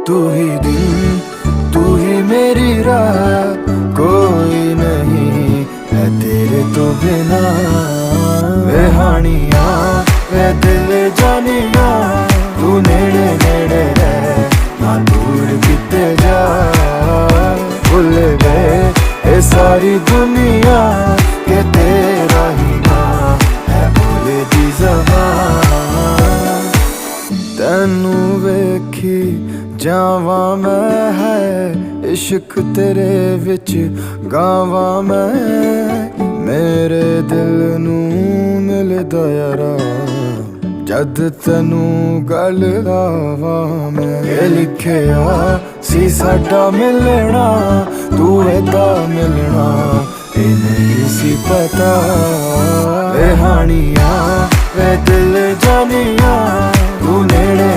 तू ही दिन, तू ही मेरी रात, कोई नहीं है तेरे तो बिना। वे हानिया वे दिल जानिया, तू नेड़े नेड़े रह ना दूर किते जा। भुल गए ये सारी दुनिया के तेरा ही ना है बोले दी ज़बान। तैनू वेखी जावा मैं है इश्क तेरे विच गावा मैं। मेरे दिल नू मिलदा यारा जद तैनू गल लावा मैं। ये लिखिया सी साडा मिलना, तू एदा मिलना ये नहीं सी पता। वे हानिया वे दिल जानिया, तू नेड़े